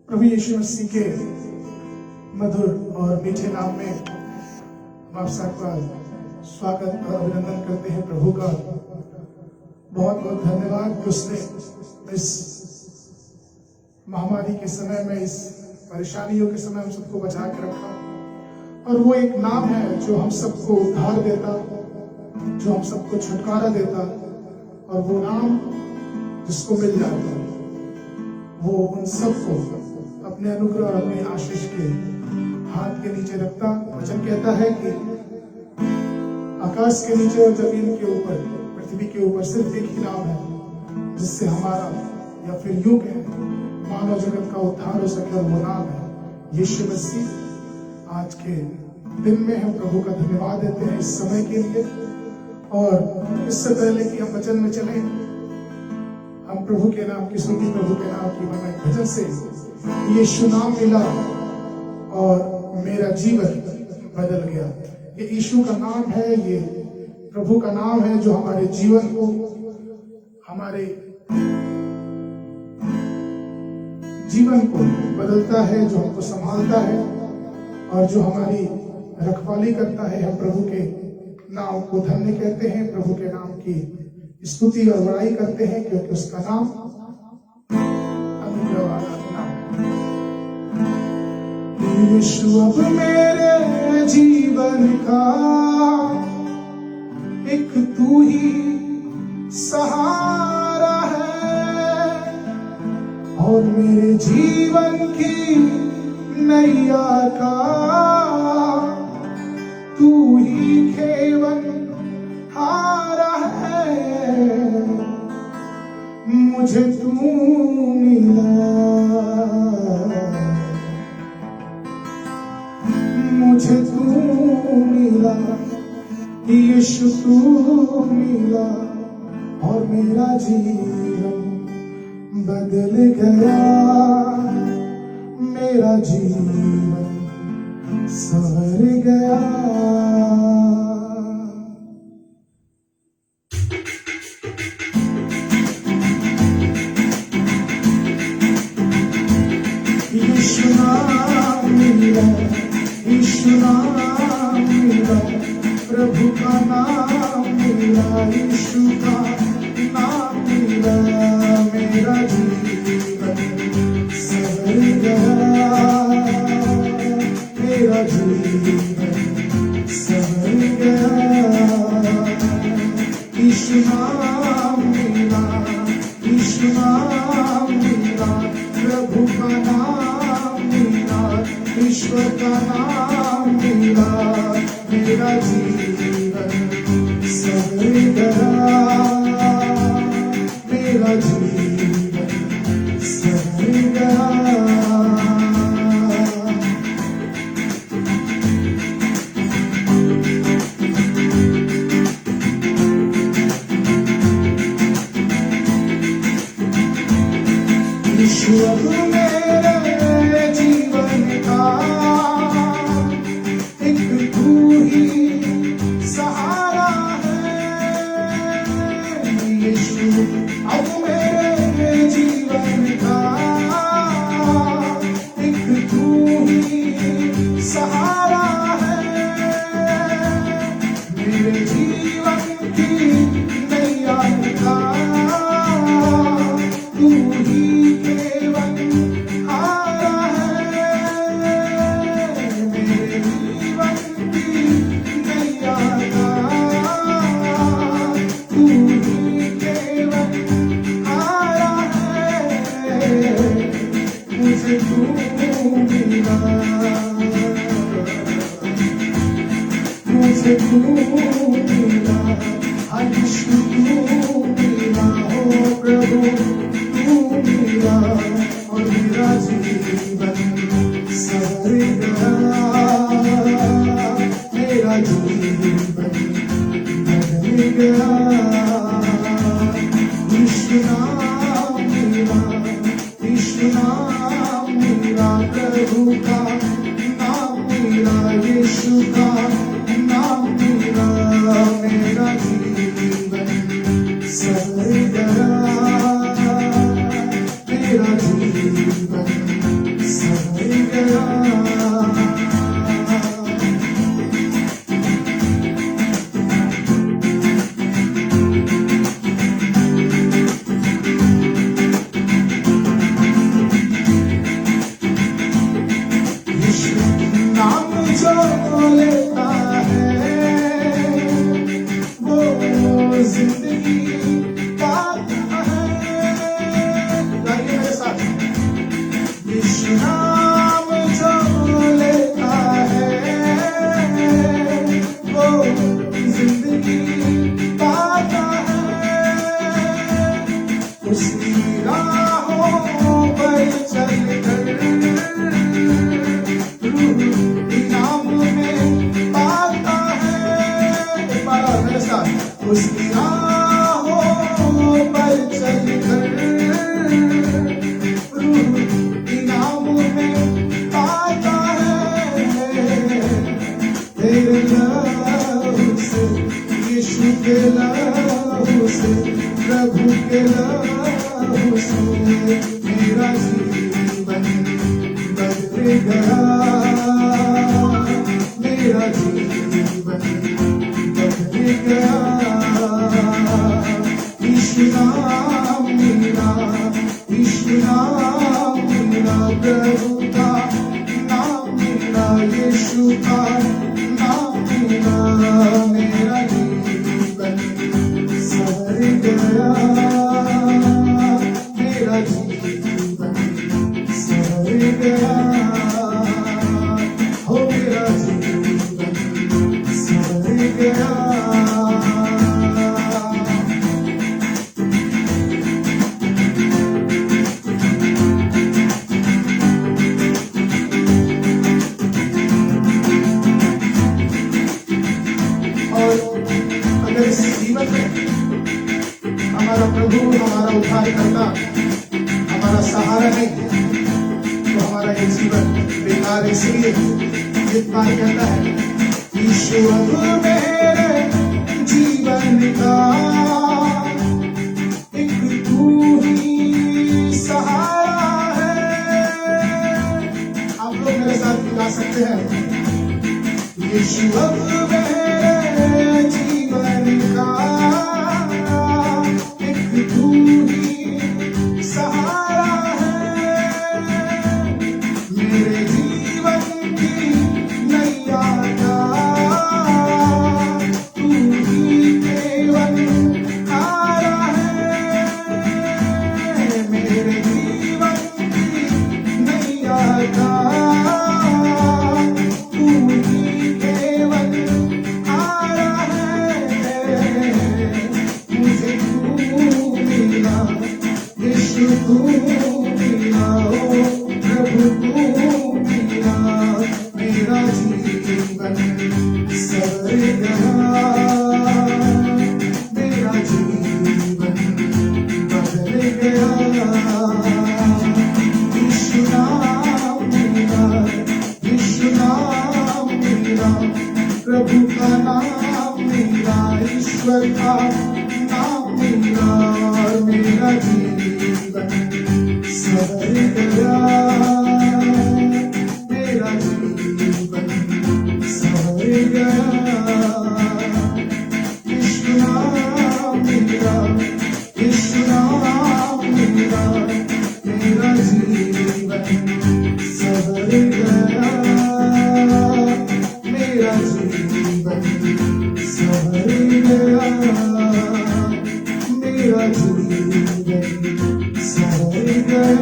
प्रभु यीशु मसीह के मधुर और मीठे नाम में हम आप सबका स्वागत और अभिनंदन करते हैं। प्रभु का बहुत बहुत धन्यवाद कि उसने इस महामारी के समय में, इस परेशानियों के समय हम सबको बचा के रखा। और वो एक नाम है जो हम सबको उद्धार देता, जो हम सबको छुटकारा देता, और वो नाम जिसको मिल जाता वो उन सबको अपने अनुग्रह और अपने आशीष के हाथ के नीचे रखता। वचन कहता है कि आकाश के नीचे और जमीन के ऊपर, पृथ्वी के ऊपर सिर्फ एक ही नाम है जिससे हमारा या फिर यूं कहें मानव जगत का उद्धार हो सके, और वो नाम है यीशु मसीह। आज के दिन में हम प्रभु का धन्यवाद देते हैं इस समय के लिए। और इससे पहले कि हम वचन में चले, हम प्रभु के नाम की स्तुति, प्रभु के नाम की महिमा एक भजन से, यीशु नाम मिला और मेरा जीवन बदल गया। ये यीशु का नाम है, ये प्रभु का नाम है जो हमारे जीवन को, हमारे जीवन को बदलता है, जो हमको संभालता है और जो हमारी रखवाली करता है। हम प्रभु के नाम को धन्य कहते हैं, प्रभु के नाम की स्तुति और बड़ाई करते हैं, क्योंकि उसका नाम अनुग्रह वाला नाम है। यीशु अब मेरे जीवन का एक तू ही सहारा है, और मेरे जीवन की नैया का तू ही केवल हारा है। मुझे तू मिला, मुझे तू मिला, यीशु तू मिला, और मेरा जीवन बदल गया, मेरा जीवन संवर गया। यीशु नाम मिला, यीशु नाम मिला, प्रभु का नाम मिला, यीशु का नाम मिला, मेरा जीवन संवर गया, मेरा जीवन संवर गया। यीशु नाम मिला, यीशु नाम मिला, प्रभु का नाम मिला, ईश्वर का नाम मिला, मेरा जीवन संवर गया, मेरा जीवन संवर गया। यीशु अब मेरे जीवन का एक तू ही सहारा है। यीशु अब मेरे जीवन का एक तू ही सहारा है। मेरे जीवन की नैया का तू ही मुझे तू मिला, यीशु तू मिला, हो प्रभु तू मिला, और मेरा जीवन संवर गया, मेरा जीवन बदल गया। यीशु नाम मिला, यीशु नाम मिला, प्रभु का नाम मिला, यीशु का नाम मिला, मेरा जीवन संवर गया, मेरा जीवन मेरा जीवन बदल गया, मेरा जीवन बदल गया। यीशु नाम मेरा, यीशु नाम मेरा, प्रभु का नाम मेरा, यीशु का नाम मेरा, मेरा जीवन संवर गया, मेरा जीवन संवर गया, हो मेरा जीवन संवर गया। अगर इस जीवन में हमारा प्रभु, हमारा उद्धारकर्ता, हमारा सहारा नहीं है तो हमारा ये जीवन बेकार। इसलिए इतना कहता है, यीशु अब मेरे जीवन का एक तू ही सहारा है। आप लोग मेरे साथ गा सकते हैं, यीशु अब मेरे जीवन का एक तू ही सहारा है, मेरे जीवन की नैया का तू ही केवल हारा है, मेरे जीवन की नैया का तू ही केवल हारा है। मुझे तू मिला, यीशु तू मिला, ओ प्रभु तू मिला, मेरा जीवन संवर गया, मेरा जीवन बदल गया। यीशु नाम मेरा, यीशु नाम मेरा, प्रभु का नाम मेरा, ईश्वर का नाम मेरा, और मेरा जीवन संवर गया, मेरा जीवन संवर गया। यीशु नाम मेरा, यीशु नाम मेरा, मेरा जीवन संवर गया, मेरा जीवन संवर गया, मेरा जीवन संवर गया।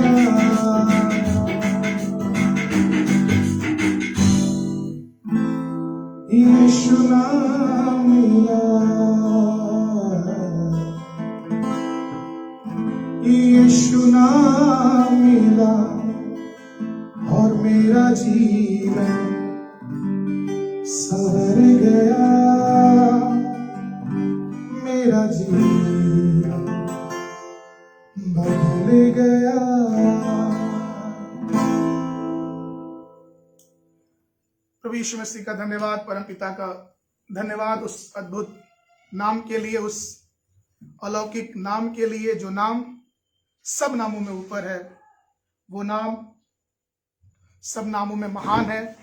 यीशु नाम मेरा, यीशु नाम मेरा, और मेरा जीवन संवर गया, मेरा जीवन बदल गया। प्रभु यीशु मसीह का धन्यवाद, परम पिता का धन्यवाद उस अद्भुत नाम के लिए, उस अलौकिक नाम के लिए जो नाम सब नामों में ऊपर है। वो नाम सब नामों में महान है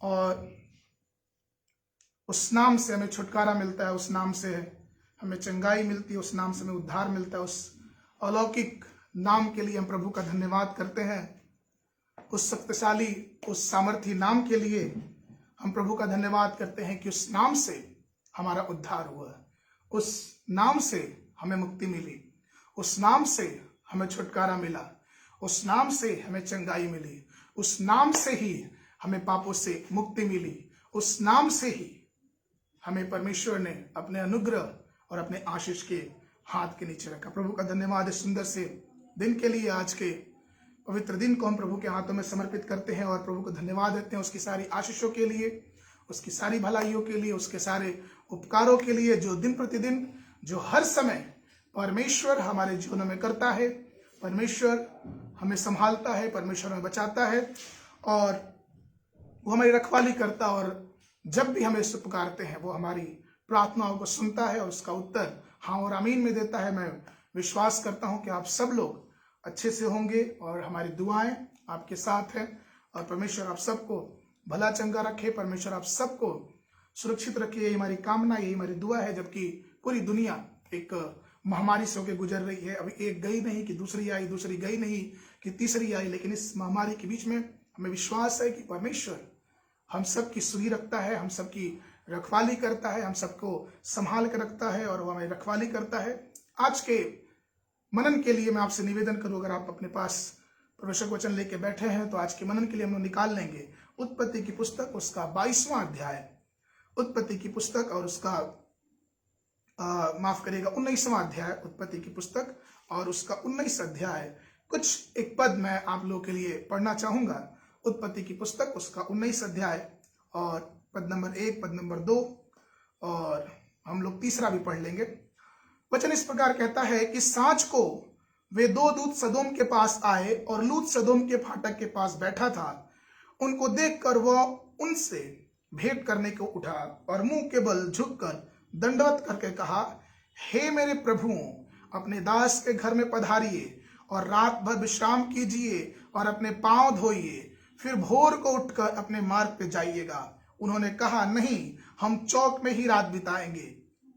और उस नाम से हमें छुटकारा मिलता है, उस नाम से हमें चंगाई मिलती है, उस नाम से हमें उद्धार मिलता है। उस अलौकिक नाम के लिए हम प्रभु का धन्यवाद करते हैं। उस शक्तिशाली, उस सामर्थी नाम के लिए हम प्रभु का धन्यवाद करते हैं कि उस नाम से हमारा उद्धार हुआ, उस नाम से हमें मुक्ति मिली, उस नाम से हमें छुटकारा मिला, उस नाम से हमें चंगाई मिली, उस नाम से ही हमें पापों से मुक्ति मिली, उस नाम से ही हमें परमेश्वर ने अपने अनुग्रह और अपने आशीष के हाथ के नीचे रखा। प्रभु का धन्यवाद इस सुंदर से दिन के लिए। आज के पवित्र दिन को हम प्रभु के हाथों में समर्पित करते हैं और प्रभु को धन्यवाद देते हैं उसकी सारी आशीषों के लिए, उसकी सारी भलाइयों के लिए, उसके सारे उपकारों के लिए जो दिन प्रतिदिन, जो हर समय परमेश्वर हमारे जीवन में करता है। परमेश्वर हमें संभालता है, परमेश्वर हमें बचाता है और वो हमारी रखवाली करता, और जब भी हमें उससे पुकारते हैं वो हमारी प्रार्थनाओं को सुनता है और उसका उत्तर हाँ और आमीन में देता है। मैं विश्वास करता हूं कि आप सब लोग अच्छे से होंगे और हमारी दुआएं आपके साथ है। और परमेश्वर आप सबको भला चंगा रखे, परमेश्वर आप सबको सुरक्षित रखे, यही हमारी कामना, यही हमारी दुआ है। जबकि पूरी दुनिया एक महामारी से होकर गुजर रही है, अभी एक गई नहीं कि दूसरी आई, दूसरी गई नहीं कि तीसरी आई, लेकिन इस महामारी के बीच में हमें विश्वास है कि परमेश्वर हम सबकी सुधि रखता है, हम सबकी रखवाली करता है, हम सबको संभाल कर रखता है और वो हमारी रखवाली करता है। आज के मनन के लिए मैं आपसे निवेदन करूं, अगर आप अपने पास परमेश्वर वचन लेके बैठे हैं तो आज के मनन के लिए हम लोग निकाल लेंगे उत्पत्ति की पुस्तक, उसका 22वां अध्याय, उत्पत्ति की पुस्तक और उसका माफ करिएगा 19वां अध्याय, उत्पत्ति की पुस्तक और उसका 19 अध्याय। कुछ एक पद मैं आप लोगों के लिए पढ़ना चाहूंगा। उत्पत्ति की पुस्तक उसका 19 अध्याय और पद नंबर 1, पद नंबर 2 और हम लोग तीसरा भी पढ़ लेंगे। वचन इस प्रकार कहता है कि सांझ को वे दो दूत सदोम के पास आए और लूत सदोम के फाटक के पास बैठा था। उनको देखकर वह उनसे भेंट करने को उठा और मुंह के बल झुककर दंडवत करके कहा, हे मेरे प्रभुओं, अपने दास के घर में पधारिए और रात भर विश्राम कीजिए और अपने पांव धोइए, फिर भोर को उठकर अपने मार्ग पे जाइएगा। उन्होंने कहा, नहीं, हम चौक में ही रात बिताएंगे।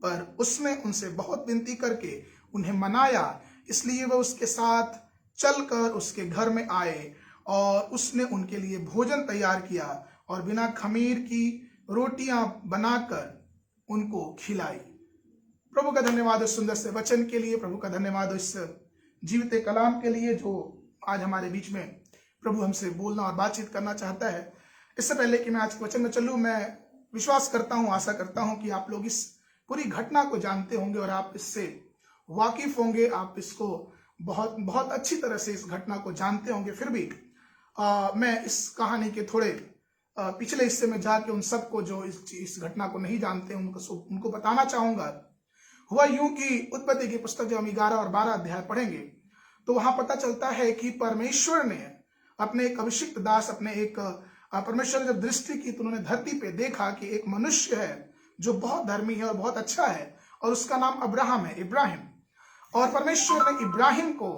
पर उसने उनसे बहुत विनती करके उन्हें मनाया, इसलिए वह उसके साथ चलकर उसके घर में आए और उसने उनके लिए भोजन तैयार किया और बिना खमीर की रोटियां बनाकर उनको खिलाई। प्रभु का धन्यवाद उस सुंदर से वचन के लिए, प्रभु का धन्यवाद इस जीवित कलाम के लिए जो आज हमारे बीच में प्रभु हमसे बोलना और बातचीत करना चाहता है। इससे पहले कि मैं आज के वचन में चलूं, मैं विश्वास करता हूं, आशा करता हूं कि आप लोग इस पूरी घटना को जानते होंगे और आप इससे वाकिफ होंगे, आप इसको बहुत बहुत अच्छी तरह से इस घटना को जानते होंगे। फिर भी मैं इस कहानी के थोड़े पिछले हिस्से में जाके उन सबको जो इस घटना को नहीं जानते उनको बताना चाहूंगा। हुआ यूं कि उत्पत्ति की पुस्तक जब हम 11 और 12 अध्याय पढ़ेंगे तो वहां पता चलता है कि परमेश्वर ने अपने एक अभिषिक्त दास, अपने एक परमेश्वर ने जब दृष्टि की तो उन्होंने धरती पे देखा कि एक मनुष्य है जो बहुत धर्मी है और बहुत अच्छा है और उसका नाम अब्राहम है, इब्राहिम। और परमेश्वर ने इब्राहिम को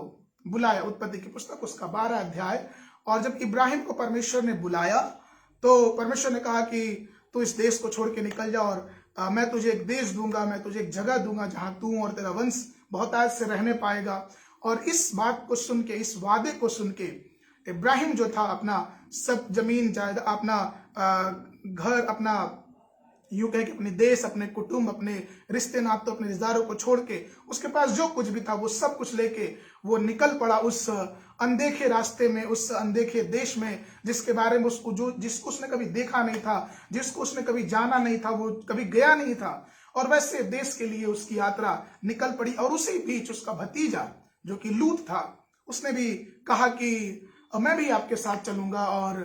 बुलाया, उत्पत्ति की पुस्तक उसका 12 अध्याय। और जब इब्राहिम को परमेश्वर ने बुलाया तो परमेश्वर ने कहा कि तू इस देश को छोड़ के निकल जा और मैं तुझे एक देश दूंगा, मैं तुझे एक जगह दूंगा जहां तू और तेरा वंश बहुतायत से रहने पाएगा। और इस बात को सुन के, इस वादे को सुन के इब्राहिम जो था अपना सब जमीन जायदाद, अपना घर, अपना यूं कहे कि अपने देश, अपने कुटुंब, अपने रिश्ते नातों, अपने रिश्तेदारों को छोड़ के, उसके पास जो कुछ भी था वो सब कुछ लेके वो निकल पड़ा उस अनदेखे रास्ते में, उस अनदेखे देश में जिसके बारे में जिसको उसने कभी देखा नहीं था, जिसको उसने कभी जाना नहीं था, वो कभी गया नहीं था। और वैसे देश के लिए उसकी यात्रा निकल पड़ी। और उसी बीच उसका भतीजा जो कि लूत था, उसने भी कहा कि मैं भी आपके साथ चलूंगा और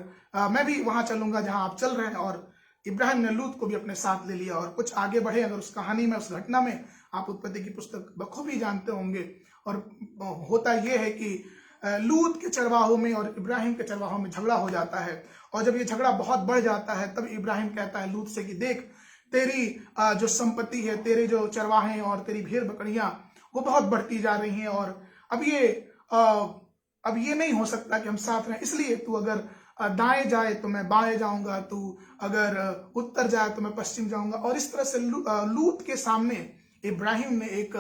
मैं भी वहां चलूंगा जहां आप चल रहे हैं। और इब्राहिम ने लूत को भी अपने साथ ले लिया। और कुछ आगे बढ़े अगर उस कहानी में, उस घटना में, आप उत्पत्ति की पुस्तक बखूबी जानते होंगे। और होता यह है कि लूत के चरवाहों में और इब्राहिम के चरवाहों में झगड़ा हो जाता है। और जब ये झगड़ा बहुत बढ़ जाता है तब इब्राहिम कहता है लूत से कि देख, तेरी जो संपत्ति है, तेरे जो चरवाहे और तेरी भेड़ बकरियां वो बहुत बढ़ती जा रही हैं और अब ये नहीं हो सकता कि हम साथ रहें, इसलिए तू अगर दाएं जाए तो मैं बाएं जाऊंगा, तू अगर उत्तर जाए तो मैं पश्चिम जाऊंगा। और इस तरह से लूत के सामने इब्राहिम ने एक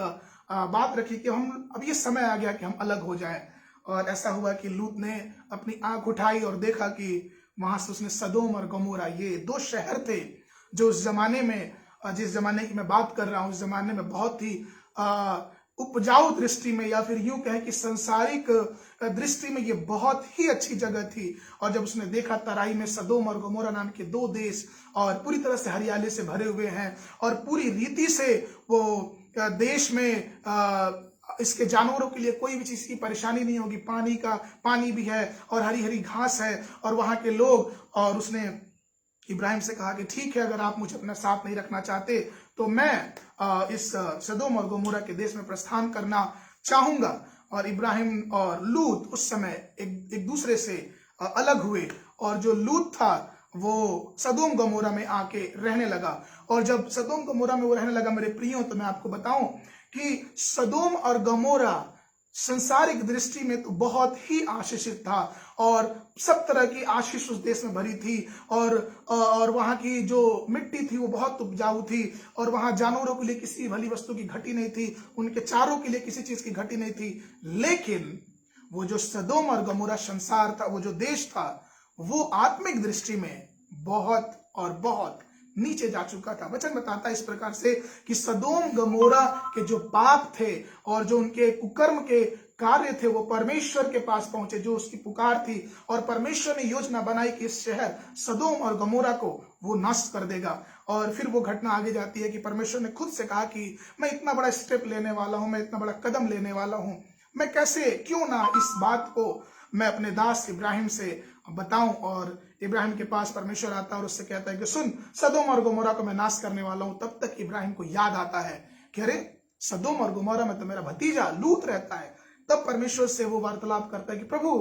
बात रखी कि हम अब ये समय आ गया कि हम अलग हो जाएं। और ऐसा हुआ कि लूत ने अपनी आंख उठाई और देखा कि वहां से उसने सदोम और गमोरा, ये दो शहर थे जो उस जमाने में, जिस जमाने की मैं बात कर रहा हूँ, उस जमाने में बहुत ही उपजाऊ दृष्टि में या फिर यूं कहें कि सांसारिक दृष्टि में ये बहुत ही अच्छी जगह थी। और जब उसने देखा तराई में सदोम और गमोरा नाम के दो देश और पूरी तरह से हरियाली से भरे हुए हैं और पूरी रीति से वो देश में इसके जानवरों के लिए कोई भी चीज की परेशानी नहीं होगी, पानी भी है और हरी हरी घास है और वहां के लोग। और उसने इब्राहिम से कहा कि ठीक है, अगर आप मुझे अपना साथ नहीं रखना चाहते तो मैं इस सदोम और गमोरा के देश में प्रस्थान करना चाहूंगा। और इब्राहिम और लूत उस समय एक दूसरे से अलग हुए और जो लूत था वो सदोम गमोरा में आके रहने लगा। और जब सदोम गमोरा में वो रहने लगा मेरे प्रियो, तो मैं आपको बताऊं कि सदोम और गमोरा संसारिक दृष्टि में तो बहुत ही आशीषित था और सब तरह की आशीष उस देश में भरी थी। और वहां की जो मिट्टी थी वो बहुत उपजाऊ थी और वहां जानवरों के लिए किसी भली वस्तु की घटी नहीं थी, उनके चारों के लिए किसी चीज की घटी नहीं थी। लेकिन वो जो सदोम और गमोरा संसार था, वो जो देश था, वो आत्मिक दृष्टि में बहुत और बहुत नीचे जा चुका था। वचन बताता है इस प्रकार से कि सदोम गमोरा के जो पाप थे और जो उनके कुकर्म के कार्य थे वो परमेश्वर के पास पहुंचे, जो उसकी पुकार थी, और परमेश्वर ने योजना बनाई कि इस शहर सदोम और गमोरा को वो नष्ट कर देगा। और फिर वो घटना आगे जाती है कि परमेश्वर ने खुद से कहा कि मैं इतना बड़ा स्टेप लेने वाला हूं, मैं इतना बड़ा कदम लेने वाला हूं, मैं कैसे क्यों ना इस बात को मैं अपने दास इब्राहिम से बताऊं। और इब्राहिम के पास परमेश्वर आता है और उससे कहता है कि सुन, सदोम और गमोरा को मैं नाश करने वाला हूं। तब तक इब्राहिम को याद आता है कि अरे, सदोम और गमोरा में तो मेरा भतीजा लूत रहता है। तब परमेश्वर से वो वार्तालाप करता है कि प्रभु,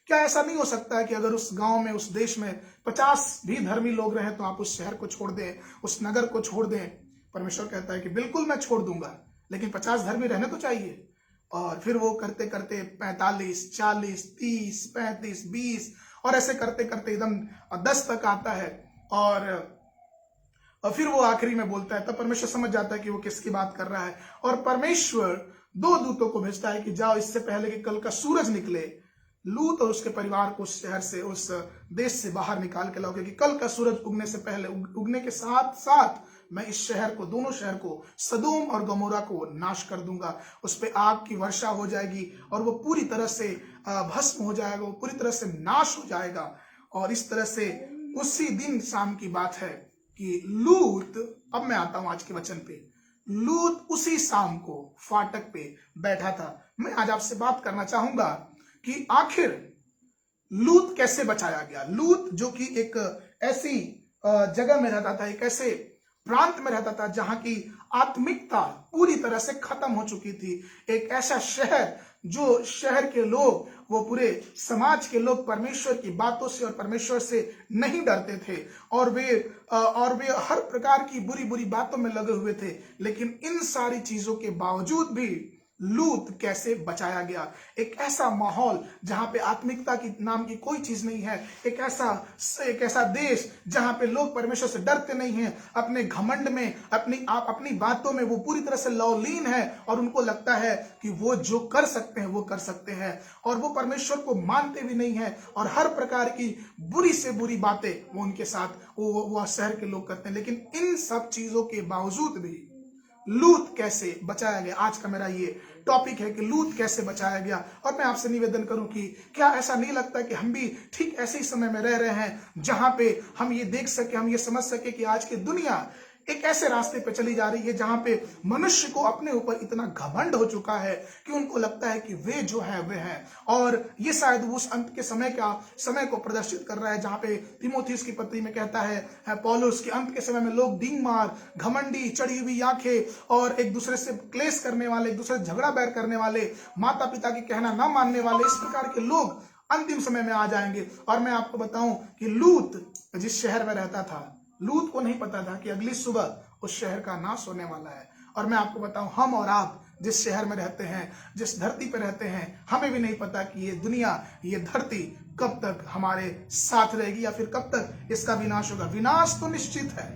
क्या ऐसा नहीं हो सकता है कि अगर उस गांव में, उस देश में 50 भी धर्मी लोग रहे तो आप उस शहर को छोड़ दें, उस नगर को छोड़ दें। परमेश्वर कहता है कि बिल्कुल मैं छोड़ दूंगा, लेकिन 50 धर्मी रहने तो चाहिए। और फिर वो करते करते 45, 40, 30, 35, 20 और ऐसे करते करते एकदम 10 तक आता है। और फिर वो आखिरी में बोलता है। तब परमेश्वर समझ जाता है कि वो किसकी बात कर रहा है और परमेश्वर 2 दूतों को भेजता है कि जाओ, इससे पहले कि कल का सूरज निकले, लूत और उसके परिवार को उस शहर से, उस देश से बाहर निकाल के लाओ, क्योंकि कल का सूरज उगने से पहले, उगने के साथ साथ मैं इस शहर को, दोनों शहर को, सदोम और गमोरा को नाश कर दूंगा। उस पे आग की वर्षा हो जाएगी और वो पूरी तरह से भस्म हो जाएगा, वो पूरी तरह से नाश हो जाएगा। और इस तरह से उसी दिन शाम की बात है कि लूत, अब मैं आता हूं आज के वचन पे, लूत उसी शाम को फाटक पे बैठा था। मैं आज आपसे बात करना चाहूंगा कि आखिर लूत कैसे बचाया गया। लूत जो कि एक ऐसी जगह में रहता था, एक ऐसे प्रांत में रहता था जहां की आत्मिकता पूरी तरह से खत्म हो चुकी थी। एक ऐसा शहर, जो शहर के लोग, वो पूरे समाज के लोग परमेश्वर की बातों से और परमेश्वर से नहीं डरते थे और वे हर प्रकार की बुरी बुरी बातों में लगे हुए थे। लेकिन इन सारी चीजों के बावजूद भी लूत कैसे बचाया गया। एक ऐसा माहौल जहां पे आत्मिकता की नाम की कोई चीज नहीं है, एक ऐसा देश जहां पे लोग परमेश्वर से डरते नहीं हैं, अपने घमंड में, अपनी बातों में वो पूरी तरह से लौलीन है और उनको लगता है कि वो जो कर सकते हैं वो कर सकते हैं और वो परमेश्वर को मानते भी नहीं है और हर प्रकार की बुरी से बुरी बातें वो उनके साथ वो शहर के लोग करते हैं। लेकिन इन सब चीजों के बावजूद भी लूत कैसे बचाया गया, आज का मेरा ये टॉपिक है कि लूत कैसे बचाया गया। और मैं आपसे निवेदन करूं कि क्या ऐसा नहीं लगता कि हम भी ठीक ऐसे ही समय में रह रहे हैं जहां पे हम ये देख सके, हम ये समझ सके कि आज की दुनिया एक ऐसे रास्ते पे चली जा रही है जहां पे मनुष्य को अपने ऊपर इतना घमंड हो चुका है कि उनको लगता है कि वे जो है वे हैं। और ये शायद उस अंत के समय को प्रदर्शित कर रहा है जहां पे तीमुथियुस की पत्री में कहता है पौलुस कि अंत के समय में लोग डींगमार, घमंडी, चढ़ी हुई आंखें और एक दूसरे से क्लेश करने वाले, एक दूसरे से झगड़ा बैर करने वाले, माता पिता की कहना ना मानने वाले, इस प्रकार के लोग अंतिम समय में आ जाएंगे। और मैं आपको बताऊं कि लूत जिस शहर में रहता था, लूत को नहीं पता था कि अगली सुबह उस शहर का नाश होने वाला है। और मैं आपको बताऊं, हम और आप जिस शहर में रहते हैं, जिस धरती पर रहते हैं, हमें भी नहीं पता कि ये दुनिया, ये धरती कब तक हमारे साथ रहेगी या फिर कब तक इसका विनाश होगा। विनाश तो निश्चित है,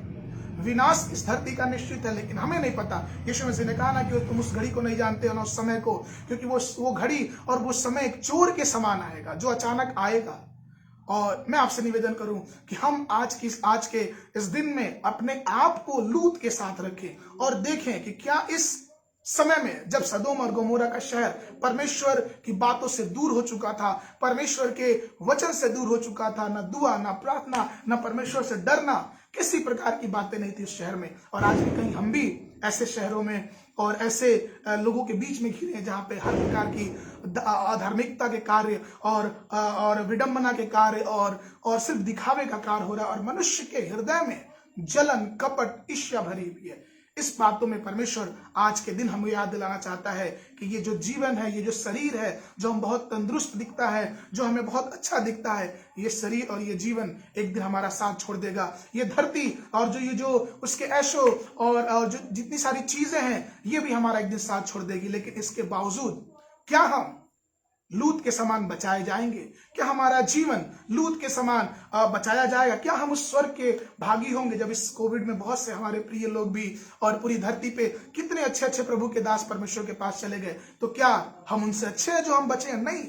विनाश इस धरती का निश्चित है, लेकिन हमें नहीं पता। यीशु मसीह ने कहा ना कि तुम उस घड़ी को नहीं जानते हो ना उस समय को, क्योंकि वो घड़ी और वो समय एक चोर के समान आएगा जो अचानक आएगा। और मैं आपसे निवेदन करूं कि हम आज के इस दिन में अपने आप को लूत के साथ रखें और देखें कि क्या इस समय में, जब सदोम और गमोरा का शहर परमेश्वर की बातों से दूर हो चुका था, परमेश्वर के वचन से दूर हो चुका था, ना दुआ, ना प्रार्थना, ना परमेश्वर से डरना, किसी प्रकार की बातें नहीं थी उस शहर में। और आज भी कहीं हम भी ऐसे शहरों में और ऐसे लोगों के बीच में घिरे जहां पे हर प्रकार की अधार्मिकता के कार्य और विडंबना के कार्य और सिर्फ दिखावे का कार्य हो रहा है और मनुष्य के हृदय में जलन, कपट, ईर्ष्या भरी हुई है। इस बातों में परमेश्वर आज के दिन हमें याद दिलाना चाहता है कि ये जो जीवन है, ये जो शरीर है, जो हम बहुत तंदुरुस्त दिखता है, जो हमें बहुत अच्छा दिखता है, ये शरीर और ये जीवन एक दिन हमारा साथ छोड़ देगा। ये धरती और जो उसके ऐशो और जो जितनी सारी चीजें हैं, ये भी हमारा एक दिन साथ छोड़ देगी। लेकिन इसके बावजूद क्या हम लूत के समान बचाए जाएंगे? क्या हमारा जीवन लूत के समान बचाया जाएगा? क्या हम उस स्वर्ग के भागी होंगे? जब इस कोविड में बहुत से हमारे प्रिय लोग भी और पूरी धरती पे कितने अच्छे अच्छे प्रभु के दास परमेश्वर के पास चले गए, तो क्या हम उनसे अच्छे हैं जो हम बचे हैं? नहीं।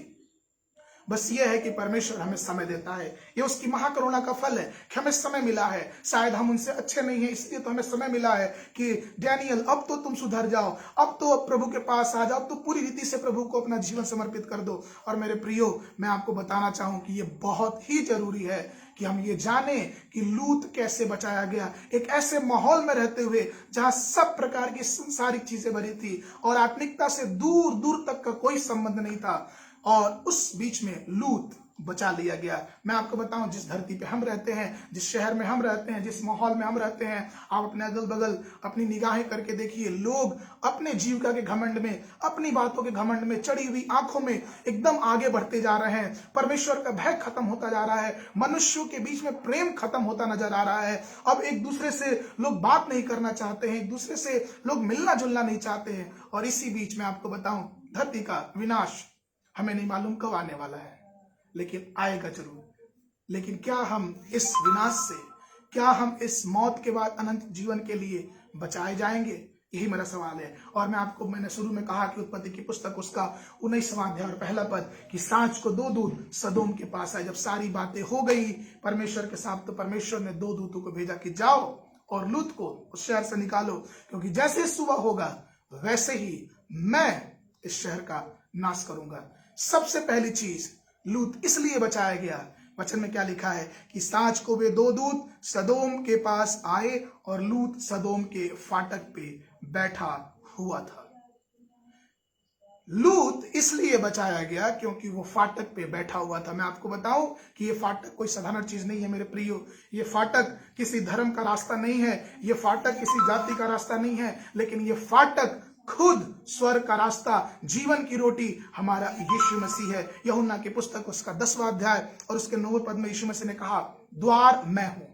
बस ये है कि परमेश्वर हमें समय देता है, ये उसकी महाकरुणा का फल है कि हमें समय मिला है। शायद हम उनसे अच्छे नहीं हैं, इसलिए तो हमें समय मिला है कि डैनियल अब तो तुम सुधर जाओ, अब तो प्रभु के पास आ जाओ, अब तो पूरी रीति से प्रभु को अपना जीवन समर्पित कर दो। और मेरे प्रियो, मैं आपको बताना चाहूं कि ये बहुत ही जरूरी है कि हम ये जाने कि लूत कैसे बचाया गया, एक ऐसे माहौल में रहते हुए जहां सब प्रकार की संसारिक चीजें भरी थी और आत्मिकता से दूर दूर तक का कोई संबंध नहीं था, और उस बीच में लूत बचा लिया गया। मैं आपको बताऊं, जिस धरती पे हम रहते हैं, जिस शहर में हम रहते हैं, जिस माहौल में हम रहते हैं, आप अपने अगल बगल अपनी निगाहें करके देखिए, लोग अपने जीविका के घमंड में, अपनी बातों के घमंड में, चढ़ी हुई आंखों में एकदम आगे बढ़ते जा रहे हैं। परमेश्वर का भय खत्म होता जा रहा है, मनुष्यों के बीच में प्रेम खत्म होता नजर आ रहा है। अब एक दूसरे से लोग बात नहीं करना चाहते हैं, एक दूसरे से लोग मिलना जुलना नहीं चाहते हैं। और इसी बीच में आपको बताऊं, धरती का विनाश हमें नहीं मालूम कब आने वाला है, लेकिन आएगा जरूर। लेकिन क्या हम इस विनाश से, क्या हम इस मौत के बाद अनंत जीवन के लिए बचाए जाएंगे? यही मेरा सवाल है। और मैंने शुरू में कहा कि उत्पत्ति की पुस्तक उसका 19वां अध्याय और पहला पद, कि सांझ को 2 दूत सदोम के पास आए। जब सारी बातें हो गई परमेश्वर के साथ, तो परमेश्वर ने 2 दूतों को भेजा कि जाओ और लूत को उस शहर से निकालो, क्योंकि जैसे सुबह होगा वैसे ही मैं इस शहर का नाश करूंगा। सबसे पहली चीज, लूत इसलिए बचाया गया। वचन में क्या लिखा है कि सांझ को वे 2 दूत सदोम के पास आए और लूत सदोम के फाटक पे बैठा हुआ था। लूत इसलिए बचाया गया क्योंकि वो फाटक पे बैठा हुआ था। मैं आपको बताऊं कि ये फाटक कोई साधारण चीज नहीं है मेरे प्रियो। ये फाटक किसी धर्म का रास्ता नहीं है, ये फाटक किसी जाति का रास्ता नहीं है, लेकिन ये फाटक खुद स्वर्ग का रास्ता, जीवन की रोटी हमारा यीशु मसीह है। यूहन्ना की पुस्तक उसका 10वां अध्याय और उसके 9वें पद में यीशु मसीह ने कहा, द्वार मैं हूं,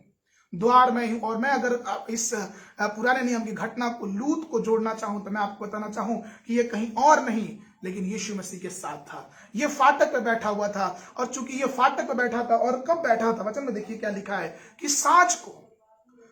द्वार मैं हूं। और मैं अगर इस पुराने नियम की घटना को लूत को जोड़ना चाहूं तो मैं आपको बताना चाहूं कि ये कहीं और नहीं लेकिन यीशु मसीह के साथ था। ये फाटक पे बैठा हुआ था, और चूंकि ये फाटक पे बैठा था, और कब बैठा था, वचन में देखिए क्या लिखा है कि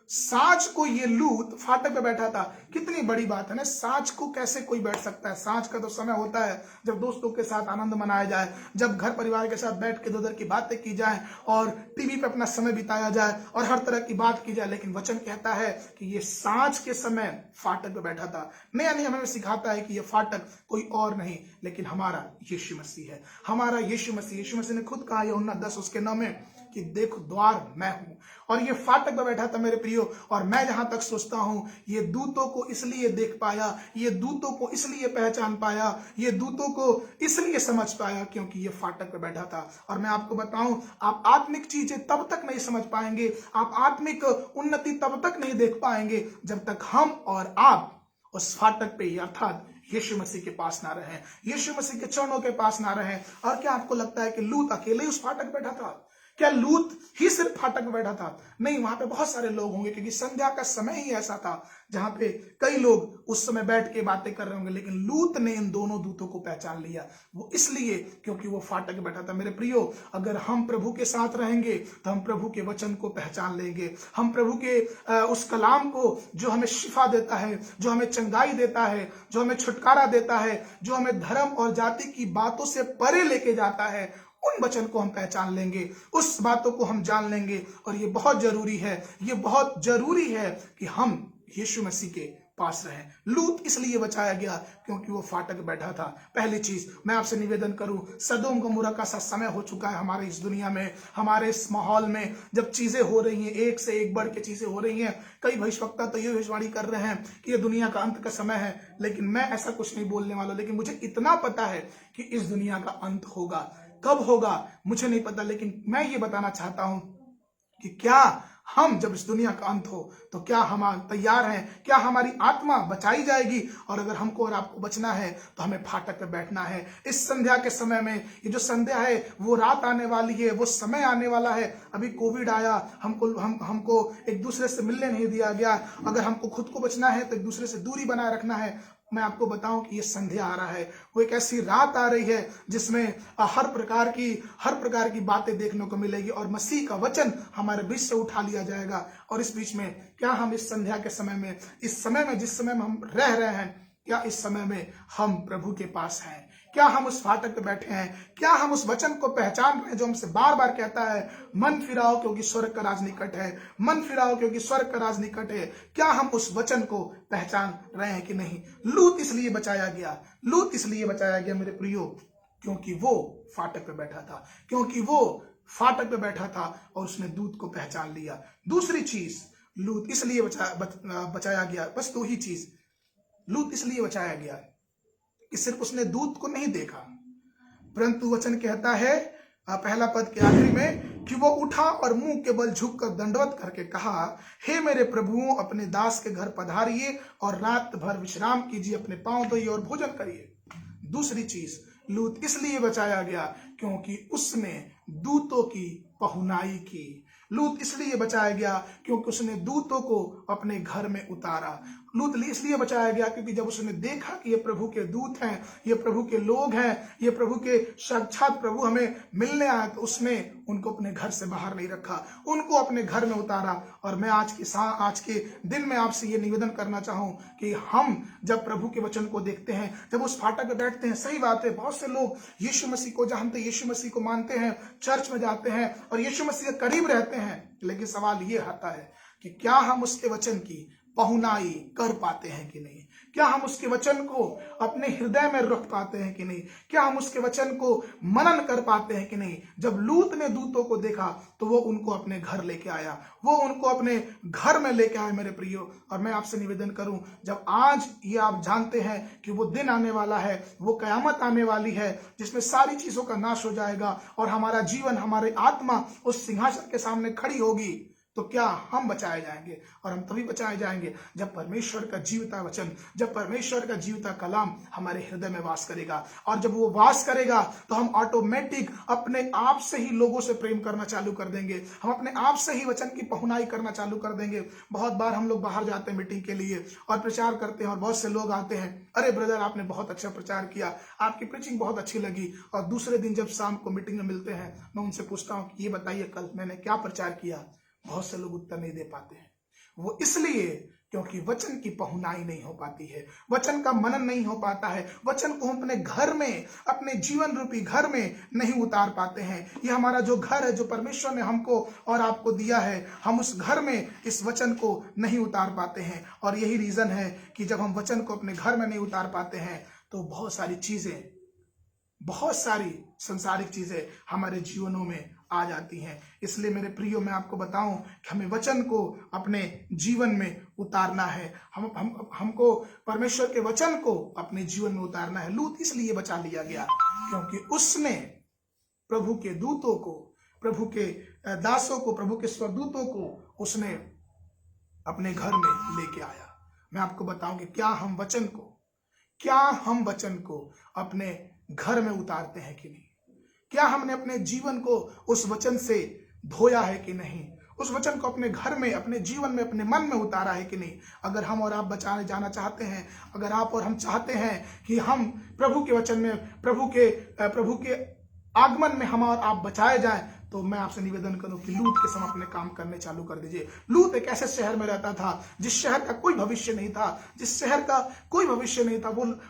सांझ को ये लूत फाटक पे बैठा था। कितनी बड़ी बात है ना, सांझ को कैसे कोई बैठ सकता है? सांझ का तो समय होता है जब दोस्तों के साथ आनंद मनाया जाए, जब घर परिवार के साथ बैठ के दो-दर की बातें की जाए और टीवी पे अपना समय बिताया जाए और हर तरह की बात की जाए। लेकिन वचन कहता है कि ये सांझ के समय फाटक पे बैठा था। नया नियम हमें सिखाता है कि ये फाटक कोई और नहीं लेकिन हमारा यीशु मसीह है, हमारा यीशु मसीह। यीशु मसीह ने खुद कहा यूहन्ना 10 उसके 9 में कि देखो द्वार मैं हूं। और ये फाटक पर बैठा था मेरे प्रियो। और मैं जहां तक सोचता हूं, ये दूतों को इसलिए देख पाया, ये दूतों को इसलिए पहचान पाया, ये दूतों को इसलिए समझ पाया क्योंकि ये फाटक पर बैठा था। और मैं आपको बताऊं, आप आत्मिक चीजें तब तक नहीं समझ पाएंगे, आप आत्मिक उन्नति तब तक नहीं देख पाएंगे जब तक हम और आप उस फाटक पे अर्थात यीशु मसीह के पास ना रहें, यीशु मसीह के चरणों के पास ना रहें। और क्या आपको लगता है कि लूत अकेले ही उस फाटक पे बैठा था? क्या लूत ही सिर्फ फाटक में बैठा था? नहीं, वहां पे बहुत सारे लोग होंगे, क्योंकि संध्या का समय ही ऐसा था जहां पे कई लोग उस समय बैठ के बातें कर रहे होंगे। लेकिन लूत ने इन दोनों दूतों को पहचान लिया, वो इसलिए क्योंकि वो फाटक में बैठा था। मेरे प्रियो, अगर हम प्रभु के साथ रहेंगे तो हम प्रभु के वचन को पहचान लेंगे, हम प्रभु के उस कलाम को जो हमें शिफा देता है, जो हमें चंगाई देता है, जो हमें छुटकारा देता है, जो हमें धर्म और जाति की बातों से परे लेके जाता है, उन वचन को हम पहचान लेंगे, उस बातों को हम जान लेंगे। और ये बहुत जरूरी है, ये बहुत जरूरी है कि हम यीशु मसीह के पास रहें। लूत इसलिए बचाया गया क्योंकि वो फाटक बैठा था। पहली चीज मैं आपसे निवेदन करूं, सदोम गमोरा का सा समय हो चुका है हमारे इस दुनिया में, हमारे इस माहौल में, जब चीजें हो रही हैं, एक से एक बढ़ के चीजें हो रही हैं। कई भविष्यवक्ता तो ये भविष्यवाणी कर रहे हैं कि ये दुनिया का अंत का समय है, लेकिन मैं ऐसा कुछ नहीं बोलने वाला। लेकिन मुझे इतना पता है कि इस दुनिया का अंत होगा। कब होगा मुझे नहीं पता, लेकिन मैं ये बताना चाहता हूं कि क्या हम जब इस दुनिया का अंत हो तो क्या हम तैयार हैं? क्या हमारी आत्मा बचाई जाएगी? और अगर हमको और आपको बचना है तो हमें फाटक पे बैठना है। इस संध्या के समय में, ये जो संध्या है वो रात आने वाली है, वो समय आने वाला है। अभी कोविड आया, हमको एक दूसरे से मिलने नहीं दिया गया। अगर हमको खुद को बचना है तो एक दूसरे से दूरी बनाए रखना है। मैं आपको बताऊं कि ये संध्या आ रहा है, वो एक ऐसी रात आ रही है जिसमें हर प्रकार की बातें देखने को मिलेगी और मसीह का वचन हमारे बीच से उठा लिया जाएगा। और इस बीच में क्या हम इस संध्या के समय में, इस समय में जिस समय में हम रह रहे हैं, क्या इस समय में हम प्रभु के पास हैं? क्या हम उस फाटक पे बैठे हैं? क्या हम उस वचन को पहचान रहे हैं जो हमसे बार बार कहता है, मन फिराओ क्योंकि स्वर्ग का राज निकट है, मन फिराओ क्योंकि स्वर्ग का राज निकट है? क्या हम उस वचन को पहचान रहे हैं कि नहीं? लूत इसलिए बचाया गया मेरे प्रियो, क्योंकि वो फाटक पे बैठा था, और उसने दूत को पहचान लिया। दूसरी चीज, लूत इसलिए बचाया गया, बस दो ही चीज, लूत इसलिए बचाया गया कि सिर्फ उसने दूत को नहीं देखा, परंतु वचन कहता है पहला पद के आखिरी में कि वो उठा और मुंह के बल झुककर दंडवत करके कहा, हे मेरे प्रभुओं, अपने दास के घर पधारिए और रात भर विश्राम कीजिए, अपने पांव धोइए और भोजन करिए। दूसरी चीज, लूत इसलिए बचाया गया क्योंकि उसने दूतों की पहुनाई की। लूत इसलिए बचाया गया क्योंकि उसने दूतों को अपने घर में उतारा। लूत इसलिए बचाया गया क्योंकि जब उसने देखा कि ये प्रभु के दूत हैं, ये प्रभु के लोग हैं, ये प्रभु के साक्षात प्रभु हमें मिलने आए, तो उसने उनको अपने घर से बाहर नहीं रखा, उनको अपने घर में उतारा। और मैं आज के दिन में आपसे ये निवेदन करना चाहूं कि हम जब प्रभु के वचन को देखते हैं, जब उस फाटक पे बैठते हैं, सही बात है, बहुत से लोग यीशु मसीह को जानते, यीशु मसीह को मानते हैं, चर्च में जाते हैं और यीशु मसीह के करीब रहते हैं, लेकिन सवाल ये आता है कि क्या हम उसके वचन की पहुनाई कर पाते हैं कि नहीं? क्या हम उसके वचन को अपने हृदय में रख पाते हैं कि नहीं? क्या हम उसके वचन को मनन कर पाते हैं कि नहीं? जब लूत ने दूतों को देखा तो वो उनको अपने घर लेके आया, वो उनको अपने घर में लेके आया मेरे प्रियो। और मैं आपसे निवेदन करूं, जब आज ये आप जानते हैं कि वो दिन आने वाला है, वो कयामत आने वाली है जिसमें सारी चीजों का नाश हो जाएगा और हमारा जीवन, हमारी आत्मा उस सिंहासन के सामने खड़ी होगी, तो क्या हम बचाए जाएंगे? और हम तभी बचाए जाएंगे जब परमेश्वर का जीवता वचन, जब परमेश्वर का जीवता कलाम हमारे हृदय में वास करेगा। और जब वो वास करेगा तो हम ऑटोमेटिक अपने आप से ही लोगों से प्रेम करना चालू कर देंगे, हम अपने आप से ही वचन की पहुनाई करना चालू कर देंगे। बहुत बार हम लोग बाहर जाते हैं मीटिंग के लिए और प्रचार करते हैं और बहुत से लोग आते हैं, अरे ब्रदर आपने बहुत अच्छा प्रचार किया, आपकी प्रीचिंग बहुत अच्छी लगी। और दूसरे दिन जब शाम को मीटिंग में मिलते हैं, मैं उनसे पूछता हूँ कि ये बताइए कल मैंने क्या प्रचार किया? बहुत से लोग उत्तर नहीं दे पाते हैं। वो इसलिए क्योंकि वचन की पहुनाई नहीं हो पाती है, वचन का मनन नहीं हो पाता है, वचन को हम अपने घर में, अपने जीवन रूपी घर में नहीं उतार पाते हैं। ये हमारा जो घर है, जो परमेश्वर ने हमको और आपको दिया है, हम उस घर में इस वचन को नहीं उतार पाते हैं। और यही रीजन है कि जब हम वचन को अपने घर में नहीं उतार पाते हैं तो बहुत सारी संसारिक चीजें हमारे जीवनों में आ जाती हैं। इसलिए मेरे प्रियो, मैं आपको बताऊं कि हमें वचन को अपने जीवन में उतारना है, हमको परमेश्वर के वचन को अपने जीवन में उतारना है। लूत इसलिए बचा लिया गया क्योंकि उसने प्रभु के दूतों को, प्रभु के दासों को, प्रभु के स्वदूतों को उसने अपने घर में लेके आया। मैं आपको बताऊं कि क्या हम वचन को अपने घर में उतारते हैं कि नहीं? क्या हमने अपने जीवन को उस वचन से धोया है कि नहीं? उस वचन को अपने घर में, अपने जीवन में, अपने मन में उतारा है कि नहीं? अगर हम और आप बचाने जाना चाहते हैं, अगर आप और हम चाहते हैं कि हम प्रभु के वचन में, प्रभु के आगमन में हम और आप बचाए जाएं, तो मैं आपसे निवेदन करूं कि लूत के समय अपने काम करने चालू कर दीजिए। लूत एक ऐसे शहर में रहता था जिस शहर का कोई भविष्य नहीं था,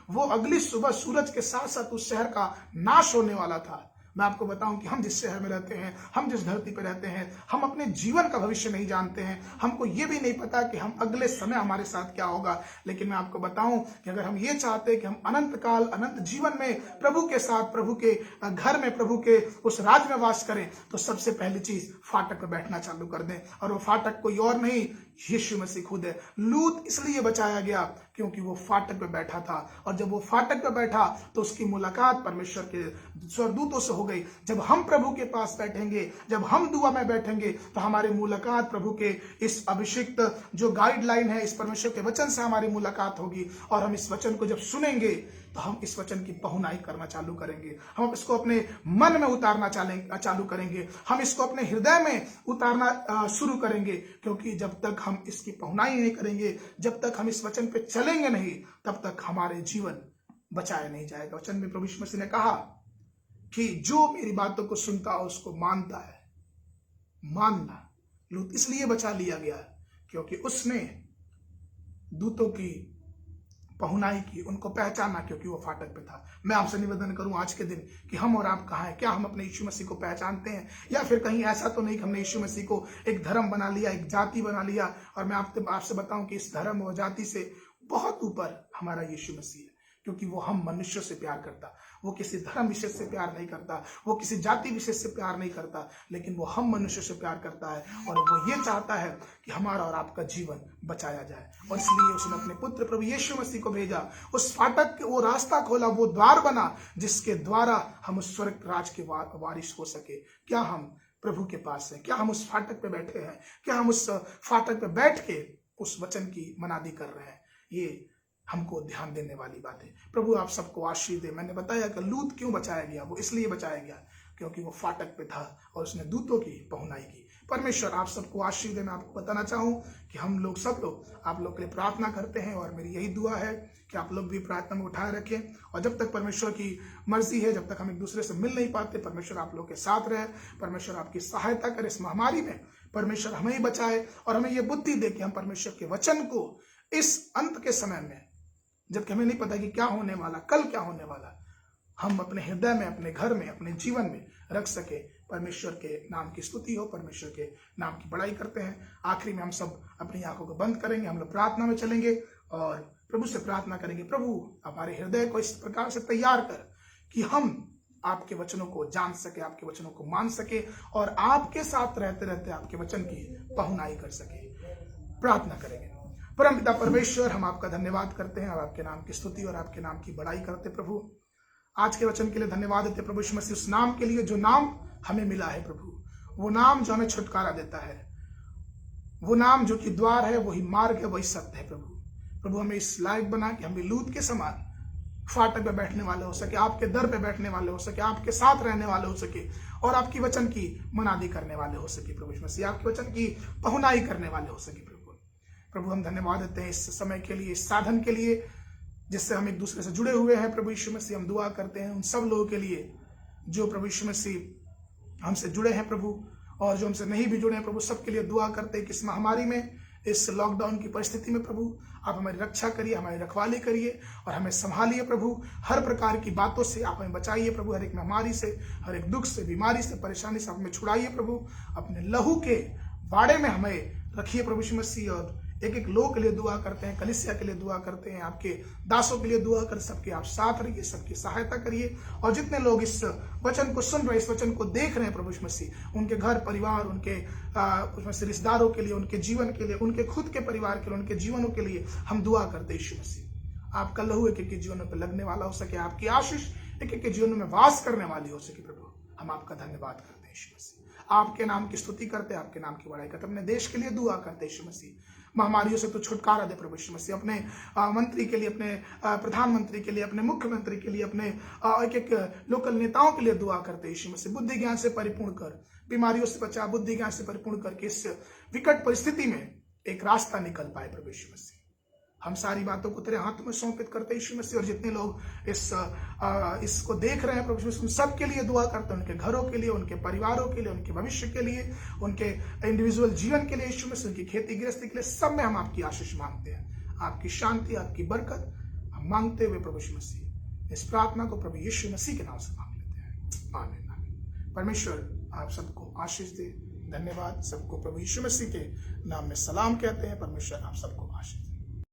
वो अगली सुबह सूरज के साथ साथ उस शहर का नाश होने वाला था। मैं आपको बताऊं कि हम जिस शहर में रहते हैं, हम जिस धरती पर रहते हैं, हम अपने जीवन का भविष्य नहीं जानते हैं, हमको ये भी नहीं पता कि हम अगले समय हमारे साथ क्या होगा। लेकिन मैं आपको बताऊं कि अगर हम ये चाहते हैं कि हम अनंत काल, अनंत जीवन में प्रभु के साथ, प्रभु के घर में, प्रभु के उस राज में वास करें, तो सबसे पहली चीज फाटक पर बैठना चालू कर दें। और वो फाटक कोई और नहीं, यीशु मसीह खुद है। लूत इसलिए बचाया गया क्योंकि वो फाटक पे बैठा था, और जब वो फाटक पे बैठा तो उसकी मुलाकात परमेश्वर के स्वर्गदूतों से हो गई। जब हम प्रभु के पास बैठेंगे, जब हम दुआ में बैठेंगे, तो हमारी मुलाकात प्रभु के इस अभिषिक्त जो गाइडलाइन है, इस परमेश्वर के वचन से हमारी मुलाकात होगी। और हम इस वचन को जब सुनेंगे, तो हम इस वचन की पहुनाई करना चालू करेंगे, हम इसको अपने मन में उतारना चालू करेंगे, हम इसको अपने हृदय में उतारना शुरू करेंगे, क्योंकि जब तक हम इसकी पहुनाई नहीं करेंगे, जब तक हम इस वचन पे चलेंगे नहीं, तब तक हमारे जीवन बचाया नहीं जाएगा। वचन में प्रभु यीशु मसीह ने कहा कि जो मेरी बातों को सुनता है उसको मानता है। मानना, लूत इसलिए बचा लिया गया क्योंकि उसने दूतों की पहुनाई की, उनको पहचाना, क्योंकि वो फाटक पे था। मैं आपसे निवेदन करूं आज के दिन कि हम और आप कहाँ हैं? क्या हम अपने यीशु मसीह को पहचानते हैं? या फिर कहीं ऐसा तो नहीं कि हमने यीशु मसीह को एक धर्म बना लिया, एक जाति बना लिया? और मैं आपसे बताऊं कि इस धर्म और जाति से बहुत ऊपर हमारा यीशु मसीह है, क्योंकि वो हम मनुष्यों से प्यार करता, वो किसी धर्म विशेष से प्यार नहीं करता, वो किसी जाति विशेष से प्यार नहीं करता, लेकिन वो हम मनुष्यों से प्यार करता है और वो ये चाहता है कि हमारा और आपका जीवन बचाया जाए। और इसलिए उसने अपने पुत्र प्रभु यीशु मसीह को भेजा, उस फाटक के वो रास्ता खोला, वो द्वार बना जिसके द्वारा हम उस स्वर्ग राज के वारिस हो सके। क्या हम प्रभु के पास हैं? क्या हम उस फाटक पे बैठे हैं? क्या हम उस फाटक पे बैठ के उस वचन की मनादी कर रहे हैं? ये हमको ध्यान देने वाली बात है। प्रभु आप सबको आशीष दे। मैंने बताया कि लूत क्यों बचाया गया, वो इसलिए बचाया गया क्योंकि वो फाटक पे था और उसने दूतों की पहुनाई की। परमेश्वर आप सबको आशीष दे। मैं आपको बताना चाहूँ कि हम लोग सब लोग आप लोग के लिए प्रार्थना करते हैं और मेरी यही दुआ है कि आप लोग भी प्रार्थना में उठाए रखें। और जब तक परमेश्वर की मर्जी है, जब तक हम एक दूसरे से मिल नहीं पाते, परमेश्वर आप लोग के साथ रहे, परमेश्वर आपकी सहायता करे इस महामारी में। परमेश्वर हमें ही बचाए और हमें ये बुद्धि दे कि हम परमेश्वर के वचन को इस अंत के समय में, जबकि हमें नहीं पता कि क्या होने वाला, कल क्या होने वाला, हम अपने हृदय में, अपने घर में, अपने जीवन में रख सके। परमेश्वर के नाम की स्तुति हो, परमेश्वर के नाम की बड़ाई करते हैं। आखिरी में हम सब अपनी आंखों को बंद करेंगे, हम लोग प्रार्थना में चलेंगे और प्रभु से प्रार्थना करेंगे, प्रभु हमारे हृदय को इस प्रकार से तैयार कर कि हम आपके वचनों को जान सके, आपके वचनों को मान सके और आपके साथ रहते रहते आपके वचन की पहुनाई कर सके। प्रार्थना करेंगे। परमपिता परमेश्वर, हम आपका धन्यवाद करते हैं और आपके नाम की स्तुति और आपके नाम की बड़ाई करते। प्रभु आज के वचन के लिए धन्यवाद देते प्रभु यीशु मसीह, उस नाम के लिए जो नाम हमें मिला है प्रभु, वो नाम जो हमें छुटकारा देता है, वो नाम जो कि द्वार है, वही मार्ग है, वही सत्य है। प्रभु हमें इस लायक बना कि हम भी लूत के समान फाटक पे बैठने वाले हो सके, आपके दर पे बैठने वाले हो सके, आपके साथ रहने वाले हो सके और आपकी वचन की मनादी करने वाले हो सके। प्रभु यीशु मसीह आपके वचन की पहुनाई करने वाले हो सके। प्रभु हम धन्यवाद देते हैं इस समय के लिए, इस साधन के लिए जिससे हम एक दूसरे से जुड़े हुए हैं। प्रभु यीशु मसीह हम दुआ करते हैं उन सब लोगों के लिए जो प्रभु यीशु मसीह हमसे जुड़े हैं प्रभु, और जो हमसे नहीं भी जुड़े हैं प्रभु, सबके लिए दुआ करते हैं कि इस महामारी में, इस लॉकडाउन की परिस्थिति में प्रभु आप हमारी रक्षा करिए, हमारी रखवाली करिए और हमें संभालिए प्रभु। हर प्रकार की बातों से आप हमें बचाइए प्रभु, हर एक महामारी से, हर एक दुख से, बीमारी से, परेशानी से आप हमें छुड़ाइए प्रभु। अपने लहू के बाड़े में हमें रखिए प्रभु यीशु मसीह। और एक एक लोग के लिए दुआ करते हैं, कलीसिया के लिए दुआ करते हैं, आपके दासों के लिए दुआ कर, सबके आप साथ रहिए, सबकी सहायता करिए। और जितने लोग इस वचन को सुन रहे, इस वचन को देख रहे हैं प्रभु यीशु मसीह, उनके घर परिवार, उनके रिश्तेदारों के लिए, उनके जीवन के लिए, उनके खुद के परिवार के लिए, उनके जीवनों के लिए हम दुआ करते हैं। यीशु मसीह आपका लहू एक एक के जीवनों पर लगने वाला हो सके, आपकी आशीष एक एक के जीवन में वास करने वाली हो सके। प्रभु हम आपका धन्यवाद करते हैं यीशु मसीह, आपके नाम की स्तुति करते, आपके नाम की बड़ाई करते, अपने देश के लिए दुआ करते यीशु मसीह। महामारियों से तो छुटकारा दे प्रभु यीशु मसीह। अपने मंत्री के लिए, अपने प्रधानमंत्री के लिए, अपने मुख्यमंत्री के लिए, अपने एक एक लोकल नेताओं के लिए दुआ करते यीशु मसीह। बुद्धि ज्ञान से परिपूर्ण कर, बीमारियों से बचा, बुद्धि ज्ञान से परिपूर्ण करके इस विकट परिस्थिति में एक रास्ता निकल पाए प्रभु यीशु मसीह। हम सारी बातों को तेरे हाथों में सौंपित करते यीशु मसीह। और जितने लोग इसको देख रहे हैं प्रभु यीशु मसीह, सब के लिए दुआ करते हैं, उनके घरों के लिए, उनके परिवारों के लिए, उनके भविष्य के लिए, उनके इंडिविजुअल जीवन के लिए यीशु मसीह, उनकी खेती गृहस्थी के लिए, सब में हम आपकी आशीष मांगते हैं, आपकी शांति, आपकी बरकत हम मांगते हुए प्रभु यीशु मसीह इस प्रार्थना को प्रभु यीशु मसीह के नाम से मांग लेते हैं। आमीन आमीन। परमेश्वर आप सबको आशीष दे। धन्यवाद। सबको प्रभु यीशु मसीह के नाम में सलाम कहते हैं। परमेश्वर आप सबको आशीष दे।